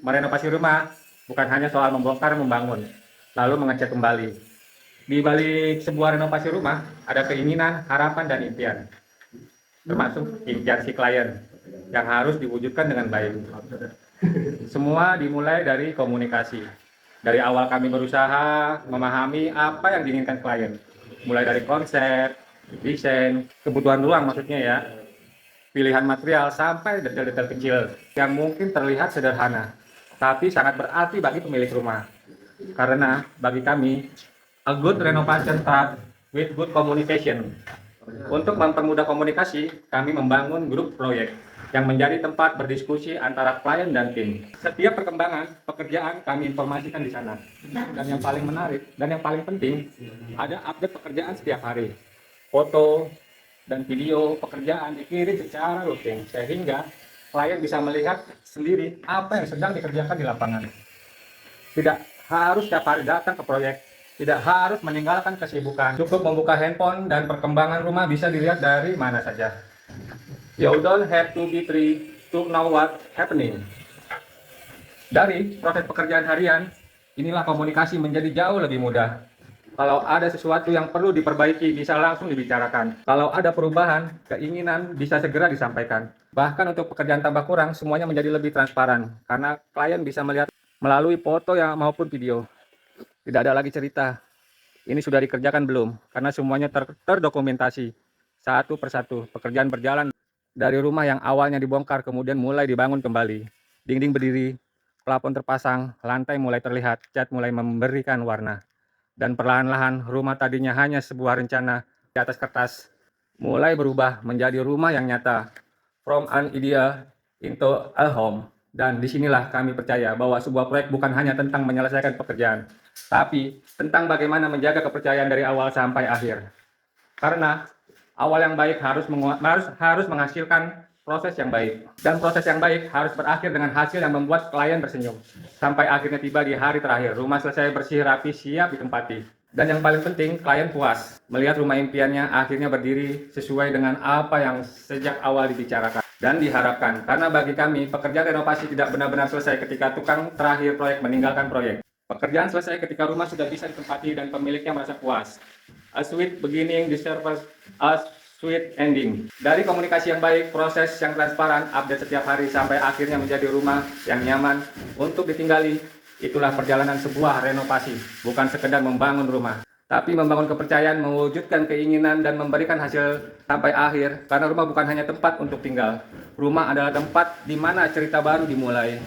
merenovasi rumah bukan hanya soal membongkar membangun, lalu mengecat kembali. Di balik sebuah renovasi rumah, ada keinginan, harapan, dan impian. Termasuk impian si klien yang harus diwujudkan dengan baik. Semua dimulai dari komunikasi. Dari awal kami berusaha memahami apa yang diinginkan klien. Mulai dari konsep, desain, kebutuhan ruang maksudnya ya, pilihan material sampai detail-detail kecil yang mungkin terlihat sederhana, tapi sangat berarti bagi pemilik rumah. Karena bagi kami, a good renovation starts with good communication. Untuk mempermudah komunikasi, kami membangun grup proyek yang menjadi tempat berdiskusi antara klien dan tim. Setiap perkembangan pekerjaan kami informasikan di sana. Dan yang paling menarik dan yang paling penting, ada update pekerjaan setiap hari. Foto dan video pekerjaan dikirim secara rutin sehingga klien bisa melihat sendiri apa yang sedang dikerjakan di lapangan. Tidak harus setiap hari datang ke proyek, tidak harus meninggalkan kesibukan. Cukup membuka handphone dan perkembangan rumah bisa dilihat dari mana saja. You don't have to be free to know what's happening. Dari proses pekerjaan harian, inilah komunikasi menjadi jauh lebih mudah. Kalau ada sesuatu yang perlu diperbaiki, bisa langsung dibicarakan. Kalau ada perubahan, keinginan bisa segera disampaikan. Bahkan untuk pekerjaan tambah kurang, semuanya menjadi lebih transparan. Karena klien bisa melihat melalui foto maupun video. Tidak ada lagi cerita, ini sudah dikerjakan belum? Karena semuanya terdokumentasi. Satu persatu, pekerjaan berjalan dari rumah yang awalnya dibongkar, kemudian mulai dibangun kembali. Dinding berdiri, plafon terpasang, lantai mulai terlihat, cat mulai memberikan warna. Dan perlahan-lahan rumah tadinya hanya sebuah rencana di atas kertas mulai berubah menjadi rumah yang nyata. From an idea into a home. Dan disinilah kami percaya bahwa sebuah proyek bukan hanya tentang menyelesaikan pekerjaan, tapi tentang bagaimana menjaga kepercayaan dari awal sampai akhir. Karena awal yang baik harus menghasilkan proses yang baik. Dan proses yang baik harus berakhir dengan hasil yang membuat klien tersenyum. Sampai akhirnya tiba di hari terakhir, rumah selesai bersih, rapi, siap ditempati. Dan yang paling penting, klien puas melihat rumah impiannya akhirnya berdiri sesuai dengan apa yang sejak awal dibicarakan dan diharapkan. Karena bagi kami, pekerjaan renovasi tidak benar-benar selesai ketika tukang terakhir proyek meninggalkan proyek. Pekerjaan selesai ketika rumah sudah bisa ditempati dan pemiliknya merasa puas. A sweet beginning deserves a sweet ending. Dari komunikasi yang baik, proses yang transparan, update setiap hari sampai akhirnya menjadi rumah yang nyaman untuk ditinggali. Itulah perjalanan sebuah renovasi, bukan sekedar membangun rumah, tapi membangun kepercayaan, mewujudkan keinginan, dan memberikan hasil sampai akhir. Karena rumah bukan hanya tempat untuk tinggal, rumah adalah tempat di mana cerita baru dimulai.